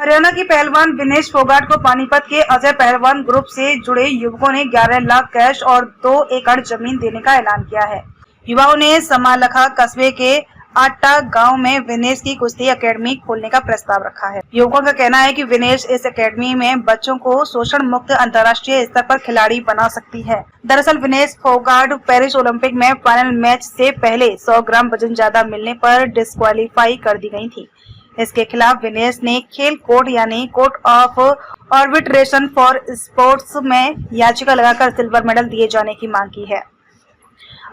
हरियाणा की पहलवान विनेश फोगाट को पानीपत के अजय पहलवान ग्रुप से जुड़े युवकों ने 11 लाख कैश और 2 एकड़ जमीन देने का ऐलान किया है। युवाओं ने समालखा कस्बे के आट्टा गांव में विनेश की कुश्ती एकेडमी खोलने का प्रस्ताव रखा है। युवकों का कहना है कि विनेश इस एकेडमी में बच्चों को शोषण मुक्त अंतर्राष्ट्रीय स्तर पर खिलाड़ी बना सकती है। दरअसल विनेश फोगाट पेरिस ओलंपिक में फाइनल मैच से पहले 100 ग्राम वजन ज्यादा मिलने पर डिस्क्वालीफाई कर दी गई थी। इसके खिलाफ विनेश ने खेल कोर्ट यानी court of arbitration for sports में याचिका लगाकर सिल्वर मेडल दिए जाने की मांग की है।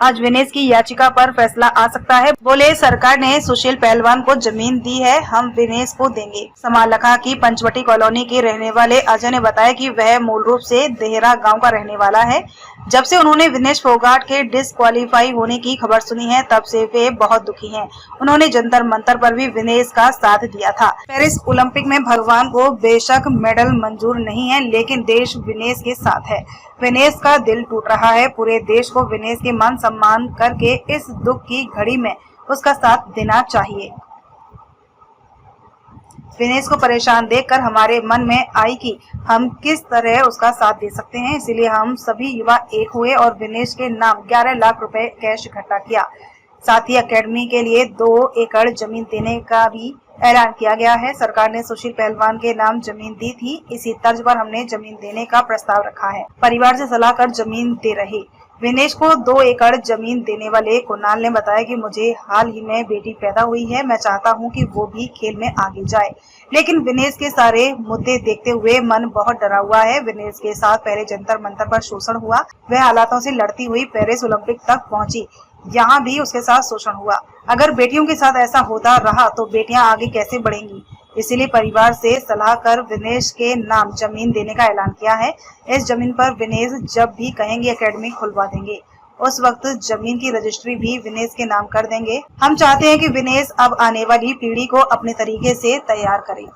आज विनेश की याचिका पर फैसला आ सकता है। बोले, सरकार ने सुशील पहलवान को जमीन दी है, हम विनेश को देंगे। समालखा की पंचवटी कॉलोनी के रहने वाले अजय ने बताया कि वह मूल रूप से देहरा गांव का रहने वाला है। जब से उन्होंने विनेश फोगाट के डिस्क्वालीफाई होने की खबर सुनी है, तब से वे बहुत दुखी हैं। उन्होंने जंतर मंतर पर भी विनेश का साथ दिया था। पेरिस ओलंपिक में भगवान को बेशक मेडल मंजूर नहीं है, लेकिन देश विनेश के साथ है। विनेश का दिल टूट रहा है। पूरे देश को विनेश के मान सम्मान करके इस दुख की घड़ी में उसका साथ देना चाहिए। विनेश को परेशान देखकर हमारे मन में आई कि हम किस तरह उसका साथ दे सकते हैं, इसीलिए हम सभी युवा एक हुए और विनेश के नाम 11 लाख रुपए कैश इकट्ठा किया। साथ ही एकेडमी के लिए 2 एकड़ जमीन देने का भी ऐलान किया गया है। सरकार ने सुशील पहलवान के नाम जमीन दी थी, इसी तर्ज पर हमने जमीन देने का प्रस्ताव रखा है। परिवार से सलाह कर जमीन दे रहे विनेश को 2 एकड़ जमीन देने वाले कुणाल ने बताया कि मुझे हाल ही में बेटी पैदा हुई है, मैं चाहता हूं कि वो भी खेल में आगे जाए, लेकिन विनेश के सारे मुद्दे देखते हुए मन बहुत डरा हुआ है। विनेश के साथ पहले जंतर मंतर पर शोषण हुआ, वह हालातों से लड़ती हुई पेरिस ओलंपिक तक पहुंची, यहाँ भी उसके साथ शोषण हुआ। अगर बेटियों के साथ ऐसा होता रहा तो बेटियां आगे कैसे बढ़ेंगी, इसीलिए परिवार से सलाह कर विनेश के नाम जमीन देने का ऐलान किया है। इस जमीन पर विनेश जब भी कहेंगे एकेडमी खुलवा देंगे, उस वक्त जमीन की रजिस्ट्री भी विनेश के नाम कर देंगे। हम चाहते हैं कि विनेश अब आने वाली पीढ़ी को अपने तरीके से तैयार करे।